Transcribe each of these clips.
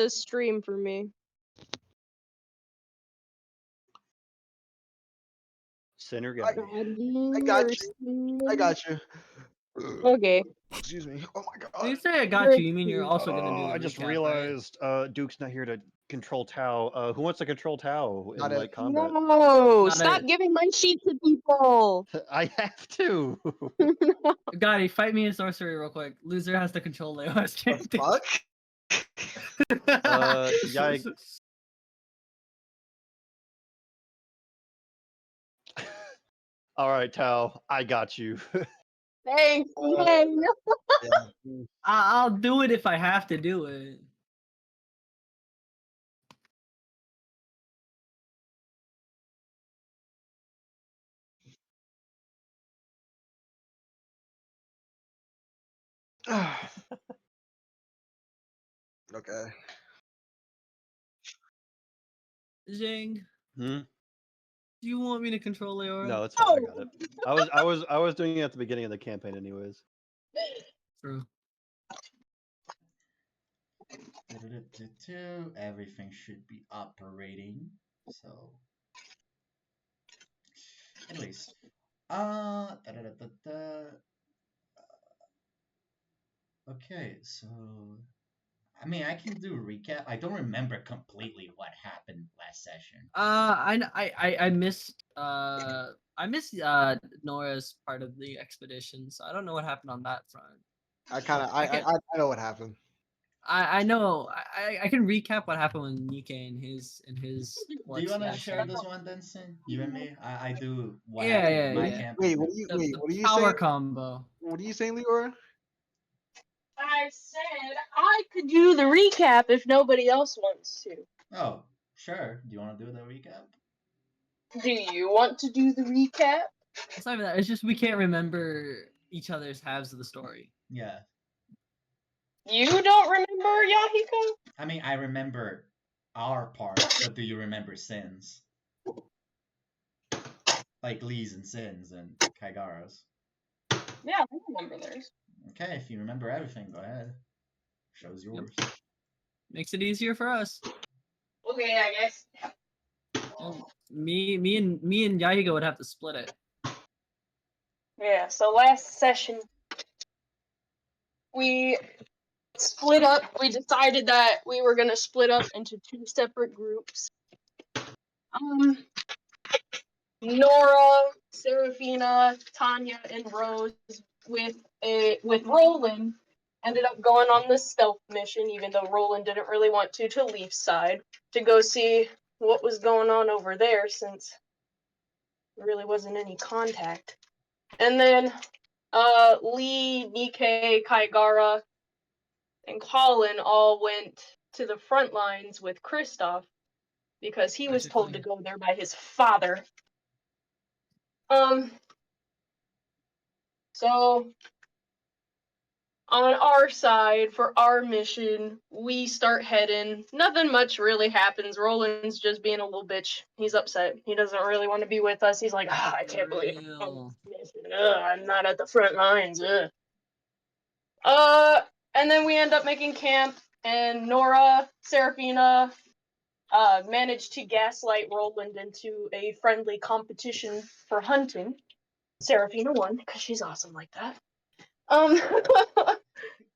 the stream for me. Sinner I guy. I got you. Okay. Excuse me. Oh my god. When you say I got you, you mean you're also gonna do the I just recap, realized Duke's not here to control Tau. Who wants to control Tau in Not it. light combat? No, Not stop it. giving my sheet to people. I have to. right? Gotti, fight me in sorcery real quick. Loser has to control Leo's The character. fuck? Yikes. All right, Tau, I got you. Thanks. Uh, Yay. Yeah. I'll do it if I have to do it. Okay. Zing. Hmm? Do you want me to control Leora? No, it's fine. I got it. I was doing it at the beginning of the campaign, anyways. True. Everything should be operating. So, anyways, okay, so I mean, I can do a recap. I don't remember completely what happened last session. I missed Nora's part of the expedition, so I don't know what happened on that front. I know what happened. I know I can recap what happened with Nikkei and his Do you want to share this one, then, Sin? You and me? I do what Yeah, happened yeah, in my yeah. campaign. What are you power saying? combo. What are you saying, Leora? I said I could do the recap if nobody else wants to. Oh, sure. Do you want to do the recap? Do you want to do the recap? It's not even that. It's just we can't remember each other's halves of the story. Yeah. You don't remember, Yahiko? I mean, I remember our part, but do you remember Sin's? Like Lee's and Sin's and Kaigara's. Yeah, I remember theirs. Okay, if you remember everything, go ahead. Show's yours. Makes it easier for us. Okay, I guess. Well, me and Yahigo would have to split it. Yeah, so last session we split up. We decided that we were gonna split up into two separate groups. Nora, Serafina, Tanya, and Rose with Roland ended up going on this stealth mission, even though Roland didn't really want to Leaf's side to go see what was going on over there, since there really wasn't any contact. And then Lee, Nikkei, Kaigara, and Colin all went to the front lines with Kristoff because he was told to go there by his father. So on our side, for our mission, we start heading. Nothing much really happens. Roland's just being a little bitch. He's upset. He doesn't really want to be with us. He's like, I can't believe I'm on this mission. I'm not at the front lines. And then we end up making camp, and Nora, Serafina, managed to gaslight Roland into a friendly competition for hunting. Serafina won because she's awesome like that.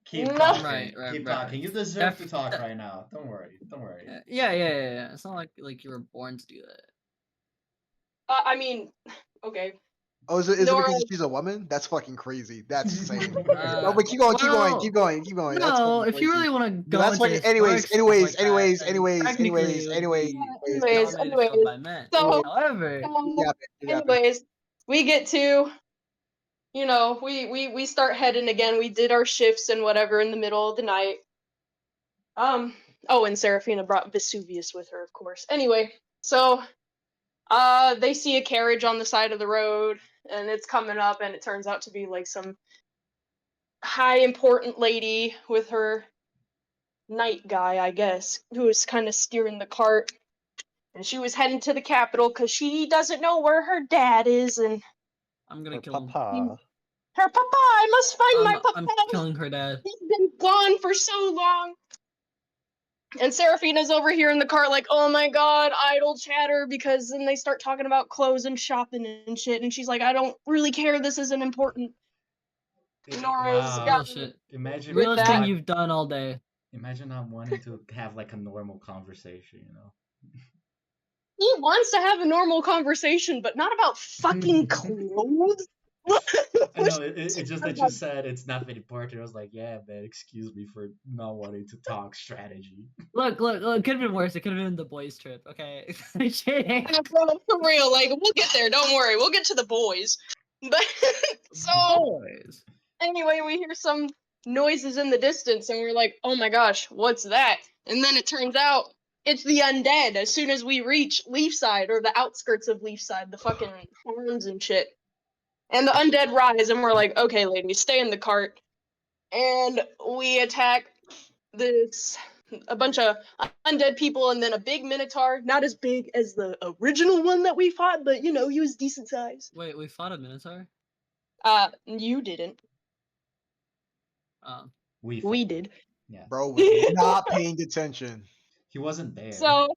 Keep No. talking. Right, Keep right. talking. You deserve to talk right now. Don't worry. Don't worry. Yeah. It's not like you were born to do that. I mean, okay. Oh, is it Nora- because she's a woman? That's fucking crazy. That's insane. No, Uh, but keep going. well, That's No, fucking if you crazy. really want to go That's into fucking. Anyways, historic stuff like that, then anyways. technically it would be Anyways, dominated still by men. So- However, anyways, we get to, we start heading again. We did our shifts and whatever in the middle of the night. Oh, and Serafina brought Vesuvius with her, of course. Anyway, so they see a carriage on the side of the road, and it's coming up, and it turns out to be like some high important lady with her knight guy, I guess, who was kind of steering the cart. And she was heading to the capital because she doesn't know where her dad is, and I'm gonna kill him. Papa. her papa. I must find my papa. I'm killing her dad. He's been gone for so long. And Seraphina's over here in the car like, oh my god, idle chatter, because then they start talking about clothes and shopping and shit, and she's like, I don't really care, this isn't important. Nora's Wow. got Bullshit. Imagine With Realest that- thing you've done all day. Imagine not wanting to have like a normal conversation, you know? He wants to have a normal conversation, but not about fucking clothes. I know, it's just that you said it's nothing important. I was like, yeah, man, excuse me for not wanting to talk strategy. Look, it could have been worse. It could have been the boys' trip. Okay, I'm kidding. Yeah, bro, for real, like, we'll get there, don't worry, we'll get to the boys. But, so, Boys. anyway, we hear some noises in the distance, and we're like, oh my gosh, what's that? And then it turns out, it's the undead as soon as we reach Leafside, or the outskirts of Leafside, the fucking farms and shit. And the undead rise, and we're like, okay, ladies, stay in the cart. And we attack a bunch of undead people, and then a big minotaur, not as big as the original one that we fought, but you know, he was decent size. Wait, we fought a minotaur? You didn't. We did. Yeah. Bro was not paying attention. He wasn't there. So,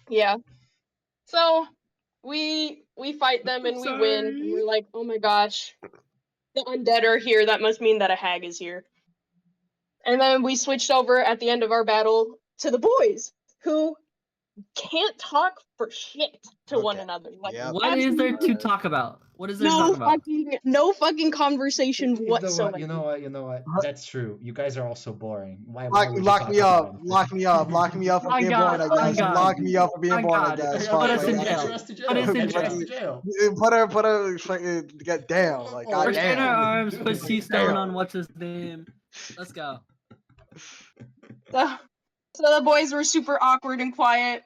yeah. So, we fight them and we win, and we're like, oh my gosh, the undead are here, that must mean that a hag is here. And then we switched over at the end of our battle to the boys, who can't talk for shit to one Okay. another. Like, Yep. What is there to absolutely talk about? What is there to talk about? no fucking conversation You know what? whatsoever. You know what? You know what? That's true. You guys are all so boring. Why Lock, would you lock talk me about up. anything? Lock me up. Lock me up for My being God, born, I my guess. God. Lock me up for being My born, I God. guess. Put Fuck, us in like, jail. Get us to jail. Put us in Get us jail. to jail. Put her, fucking, get down. Like, Or Restrain Damn. our goddamn. arms, put Dude. C-Stone on what's his name. Let's go. So the boys were super awkward and quiet.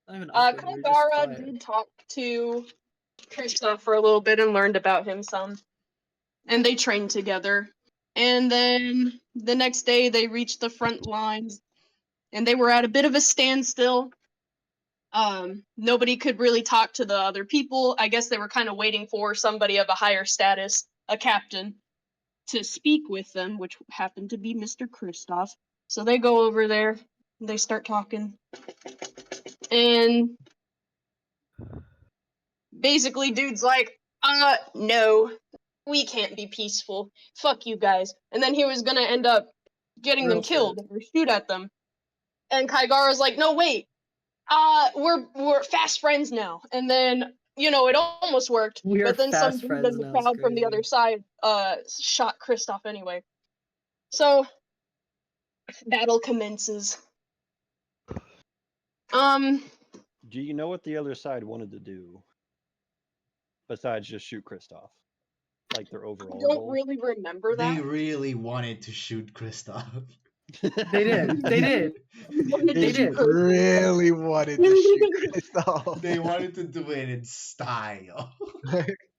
Not even awkward, we're just Kagara quiet. did talk to Krista for a little bit and learned about him some. And they trained together. And then the next day they reached the front lines. And they were at a bit of a standstill. Nobody could really talk to the other people. I guess they were kind of waiting for somebody of a higher status, a captain, to speak with them, which happened to be Mr. Kristoff. So they go over there, they start talking. And basically, dude's like, no, we can't be peaceful. Fuck you guys. And then he was gonna end up getting them Real shit. killed or shoot at them. And Kaigara's like, no, wait. We're fast friends now. And then, you know, it almost worked. We are but then some fast dude friends in the now, it's crowd from the other crazy. side shot Kristoff anyway. So battle commences. Do you know what the other side wanted to do? Besides just shoot Kristoff? Like their I overall don't goal? really remember They that. really wanted to shoot Kristoff. They did. They did. Wanted to They shoot did. Kristoff. Really wanted to shoot Crystal. They wanted to do it in style.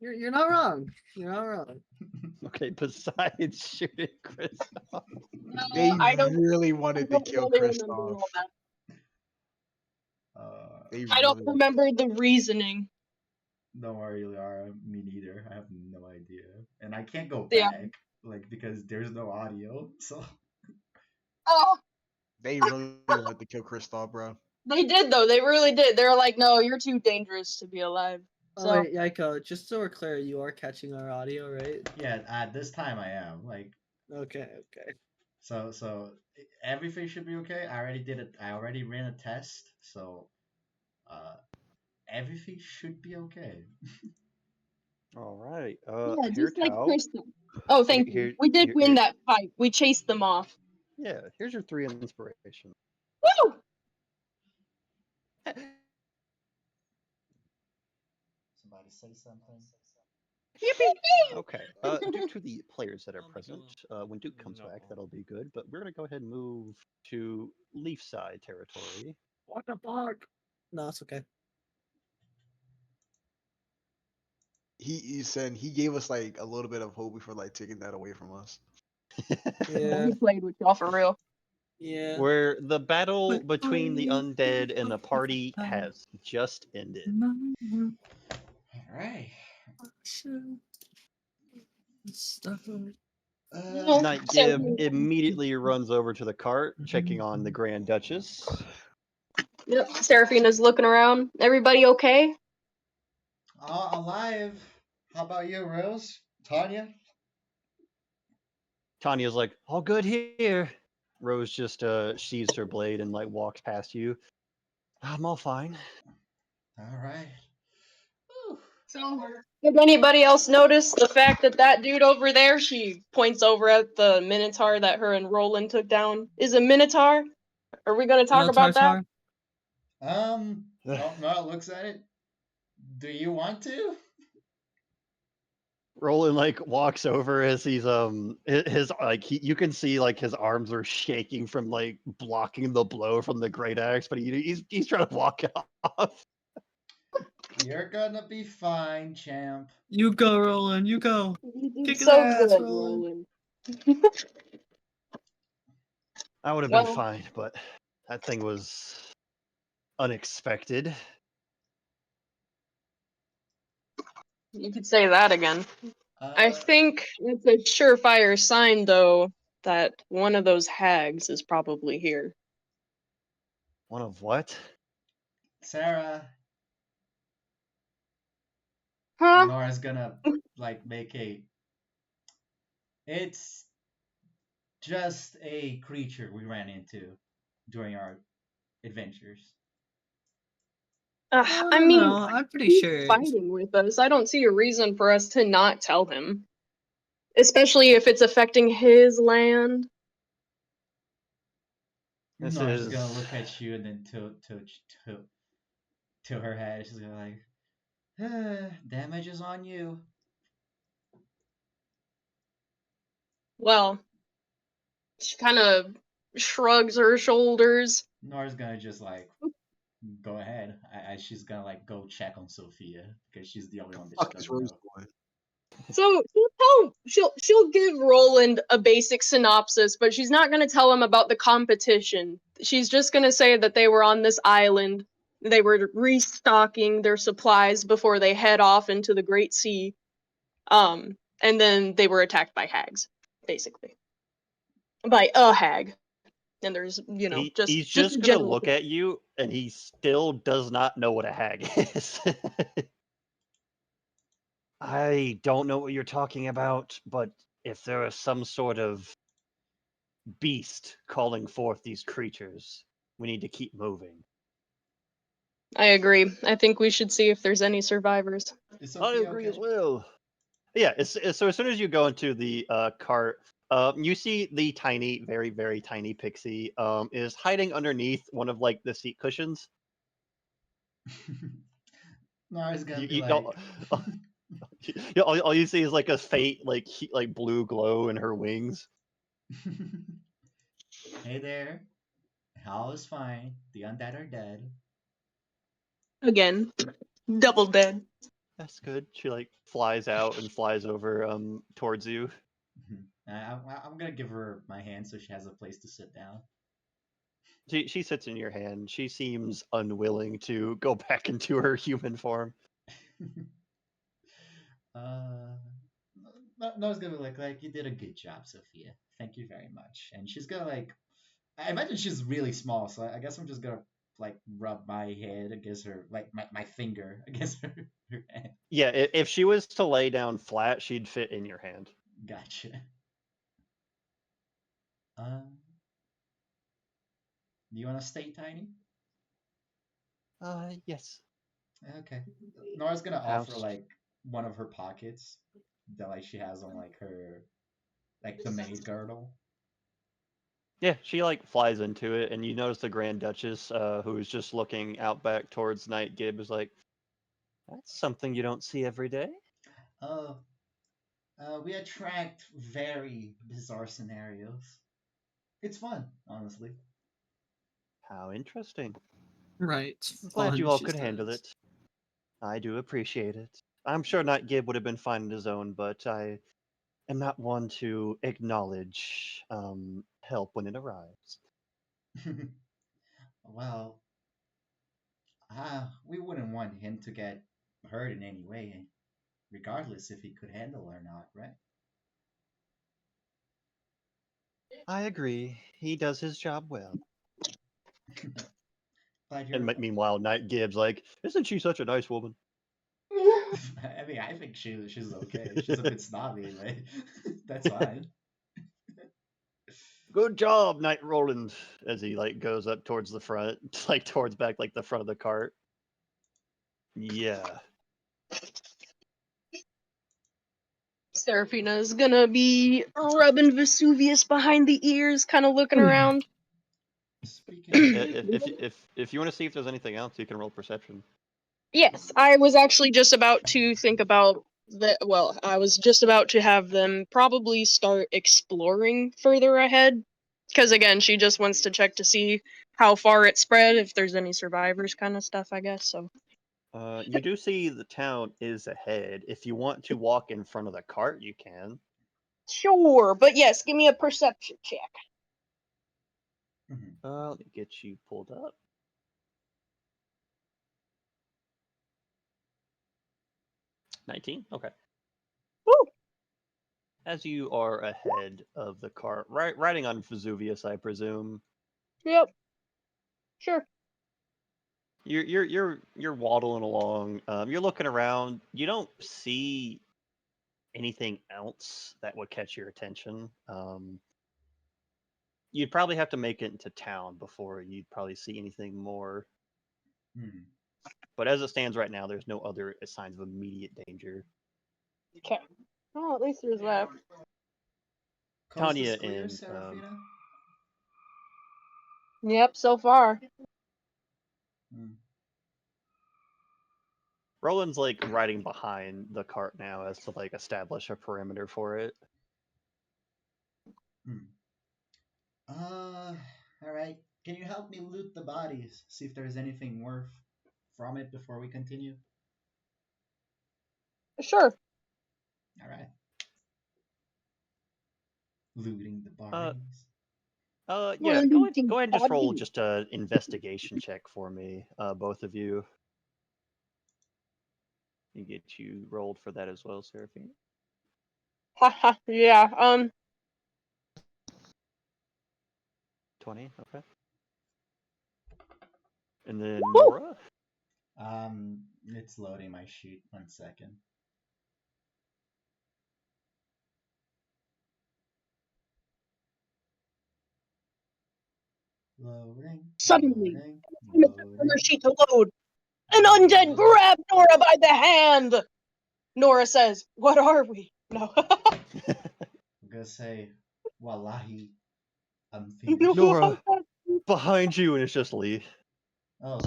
You're not wrong. You're not wrong. Okay, besides shooting Kristoff. No, They I don't really wanted to really kill remember Kristoff. all that. They I don't really- remember the reasoning. Don't worry, Liara. Me neither. I have no idea, and I can't go Yeah. back, like because there's no audio. So Oh, They really wanted to kill Kristoff, bro. they did though. They really did. They were like, "No, you're too dangerous to be alive." Oh, So wait, Yaiko, just so we're clear, you are catching our audio, right? yeah, at this time I am like Okay, okay. so everything should be okay. I already did it. I already ran a test, so everything should be okay. All right. yeah, Here, just like Tao. Krista. Oh, thank you. Here- We did here- win here- that fight. We chased them off. Yeah, here's your 3 inspiration. Woo! Somebody say something. Okay. Due to the players that are present, when Duke comes back, that'll be good. But we're gonna go ahead and move to Leafside territory. What the fuck? No, it's okay. He said he gave us like a little bit of hope before like taking that away from us. Yeah. We played with y'all for real. Yeah. Where the battle But between the I undead and the think party I- has just ended. All right. Stuff. Uh, Night So Gib immediately runs over to the cart, checking on the Grand Duchess. yep, Seraphina's looking around. Everybody okay? alive. How about you, Rose? Tanya? Tanya's like, all good here. Rose just sheathes her blade and like walks past you. I'm all fine. All right. Whew. So, did anybody else notice the fact that that dude over there, she points over at the Minotaur that her and Roland took down, is a Minotaur? Are we going to talk No about that? tartar. No, no, looks at it. Do you want to? Roland like walks over as he's his like you can see like his arms are shaking from like blocking the blow from the great axe, but he's trying to walk it off. You're gonna be fine, champ. You go, Roland. You go. You did Kick his so ass, good, Roland. Roland. I would have been Well, fine, but that thing was unexpected. you could say that again. I Uh, think it's a surefire sign, though, that one of those hags is probably here. One of what? Sarah, Huh? Nora's gonna like make a. It's just a creature we ran into during our adventures. No, I no, mean, no. I'm pretty he's sure. fighting with us. I don't see a reason for us to not tell him. Especially if it's affecting his land. This Nora's just gonna is look at you and then to her head. She's gonna like, damage is on you. Well, she kind of shrugs her shoulders. Nora's gonna just like go ahead. She's gonna like go check on Sophia because she's the only one that she Fuck is doesn't Rose know. doing? So she'll give Roland a basic synopsis, but she's not gonna tell him about the competition. She's just gonna say that they were on this island. They were restocking their supplies before they head off into the Great Sea. And then they were attacked by hags, basically. By a hag. And there's, he's just just a gonna general. look at you and he still does not know what a hag is. I don't know what you're talking about, but if there is some sort of beast calling forth these creatures, we need to keep moving. I agree. I think we should see if there's any survivors. Is I Sophia agree okay? as well. Yeah, so as soon as you go into the cart, you see the tiny, very, very tiny pixie is hiding underneath one of like the seat cushions. Nora's gonna You, be you, like, all you see is like a faint, like blue glow in her wings. hey there, all is fine. The undead are dead. Again, double dead. That's good. She like flies out and flies over towards you. I'm gonna give her my hand so she has a place to sit down. She sits in your hand. She seems unwilling to go back into her human form. uh, Nora's gonna be like, you did a good job, Sophia. Thank you very much. And she's gonna like, I imagine she's really small, so I guess I'm just gonna like rub my head against her, like my finger against her head. Yeah, if she was to lay down flat, she'd fit in your hand. Gotcha. Um, do you want to stay tiny? Yes. Okay. Nora's gonna How offer like one of her pockets that like she has on like her like the maid girdle. Yeah, she like flies into it, and you notice the Grand Duchess, who's just looking out back towards Night Gib, is like, "That's something you don't see every day." Uh, we attract very bizarre scenarios. It's fun, honestly. How interesting. Right. I'm glad you Fun, all she could handle says. it. I do appreciate it. I'm sure Night Gib would have been fine on his own, but I am not one to acknowledge help when it arrives. Well, we wouldn't want him to get hurt in any way, regardless if he could handle or not, right? I agree. He does his job well. Glad And you're. meanwhile, Night Gibbs like, isn't she such a nice woman? I mean, I think she's okay. She's a bit snobby, but that's fine. Good job, Night Roland. As he like goes up towards the front, like towards back, like the front of the cart. Yeah. Seraphina's gonna be rubbing Vesuvius behind the ears, kind of looking around. Speaking of, If you want to see if there's anything else, you can roll perception. Yes, I was actually just about to think about the. Well, I was just about to have them probably start exploring further ahead, because again, she just wants to check to see how far it spread, if there's any survivors, kind of stuff. I guess so. You do see the town is ahead. If you want to walk in front of the cart, you can. Sure, but yes, give me a perception check. Mhm. Let me get you pulled up. 19? Okay. Woo! As you are ahead of the cart, riding on Vesuvius, I presume. Yep. Sure. You're waddling along. You're looking around. You don't see anything else that would catch your attention. You'd probably have to make it into town before you'd probably see anything more. Hmm. But as it stands right now, there's no other signs of immediate danger. Okay. Oh, at least there's that. Coast is Tanya clear, and Seraphina. Yep, so far. Hmm. Roland's like riding behind the cart now as to like establish a perimeter for it. Hmm. All right. Can you help me loot the bodies? See if there's anything worth from it before we continue. Sure. All right. Looting the Uh, bodies. yeah. Well, Go ahead. looting Go ahead and just roll bodies. just a investigation check for me, both of you. You get you rolled for that as well, Seraphine. Haha, yeah. 20. Okay. And then Woo! Nora. It's loading my sheet. 1 second. Loading. Suddenly, Loading. on the Loading. sheet to load. An undead Loading. grabbed Nora by the hand. Nora says, "What are we?" No. I'm gonna say, Wallahi, I'm finished. Nora, behind you, and it's just Lee. Oh.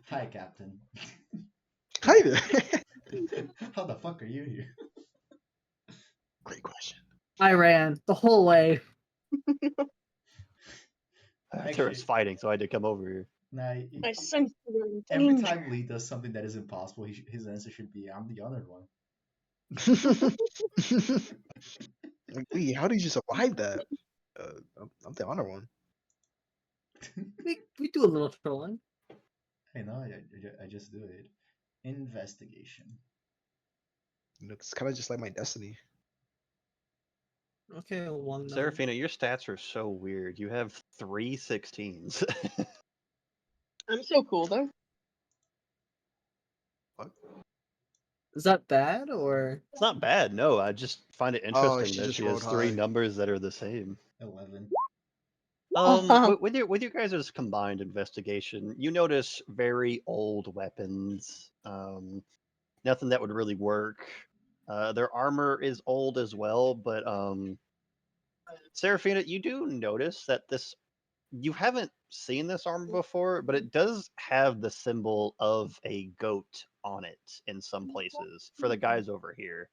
Hi, Captain. Hi there. How the fuck are you here? Great question. I ran the whole way. Turret's fighting, so I had to come over here. Nah, I sense you're in every danger. time Lee does something that is impossible, his answer should be, I'm the other one. Like, Lee, how did you survive that? I'm the honor one. We do a little trolling. I know, I just do it. Investigation. It's kind of just like my destiny. Okay, one. Seraphina, your stats are so weird. You have 3 16s. I'm so cool though. What? Is that bad or? It's not bad, no. I just find it Oh, interesting she that just she has rolled 3 high. numbers that are the same. 11. With your guys' combined investigation, you notice very old weapons. Nothing that would really work. Their armor is old as well, but Seraphina, you do notice that you haven't seen this armor before, but it does have the symbol of a goat on it in some places for the guys over here.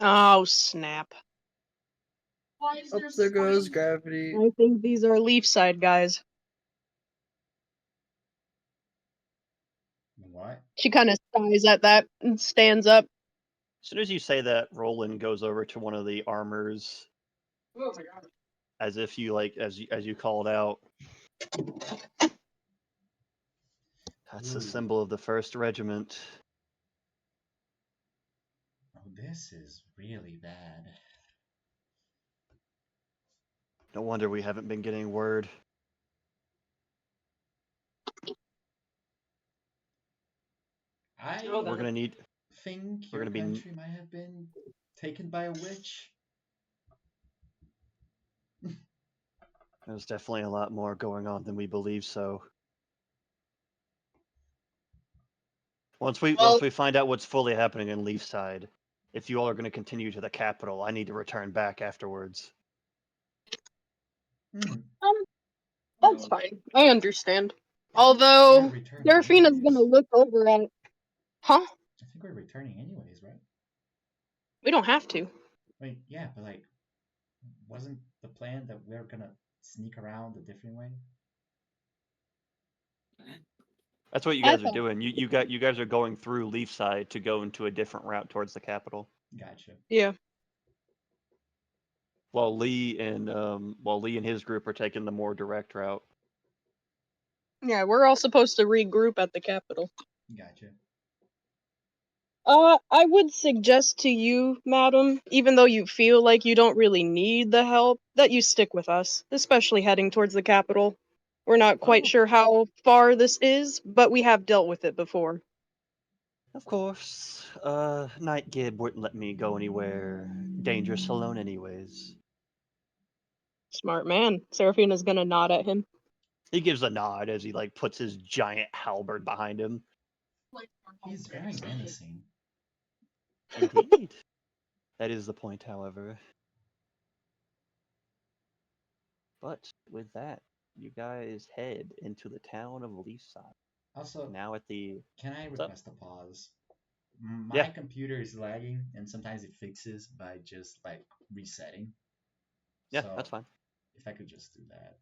Oh snap! Oh, there goes gravity. I think these are Leaf Side guys. What? She kind of sighs at that and stands up. As soon as you say that, Roland goes over to one of the armors, as if you like, as you called out. That's the Ooh. symbol of the 1st Regiment. Oh, this is really bad. No wonder we haven't been getting word. I Oh, We're gonna need. think We're your gonna be. country might have been taken by a witch. There's definitely a lot more going on than we believe. So once Well, we find out what's fully happening in Leafside, if you all are going to continue to the capital, I need to return back afterwards. Hmm. that's fine. I understand. We're Although returning Serafina's gonna anyways. look over at, huh? I think we're returning anyways, right? We don't have to. Wait, yeah, but like, wasn't the plan that we're gonna sneak around a different way? That's what you I guys are thought- doing. You guys are going through Leafside to go into a different route towards the capital. Gotcha. Yeah. While Lee and his group are taking the more direct route. Yeah, we're all supposed to regroup at the capital. Gotcha. I would suggest to you, madam, even though you feel like you don't really need the help, that you stick with us, especially heading towards the capital. We're not quite Oh. sure how far this is, but we have dealt with it before. Of course, Night Gib wouldn't let me go anywhere dangerous alone anyways. Smart man. Serafina's gonna nod at him. He gives a nod as he like puts his giant halberd behind him. He's very menacing. Indeed. That is the point, however. But with that, you guys head into the town of Leafside. Also, Now at the can I What's up? request a pause? My Yeah. computer is lagging, and sometimes it fixes by just like resetting. Yeah, So that's fine. if I could just do that.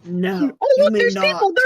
No, Oh you look, may there's not. people! They're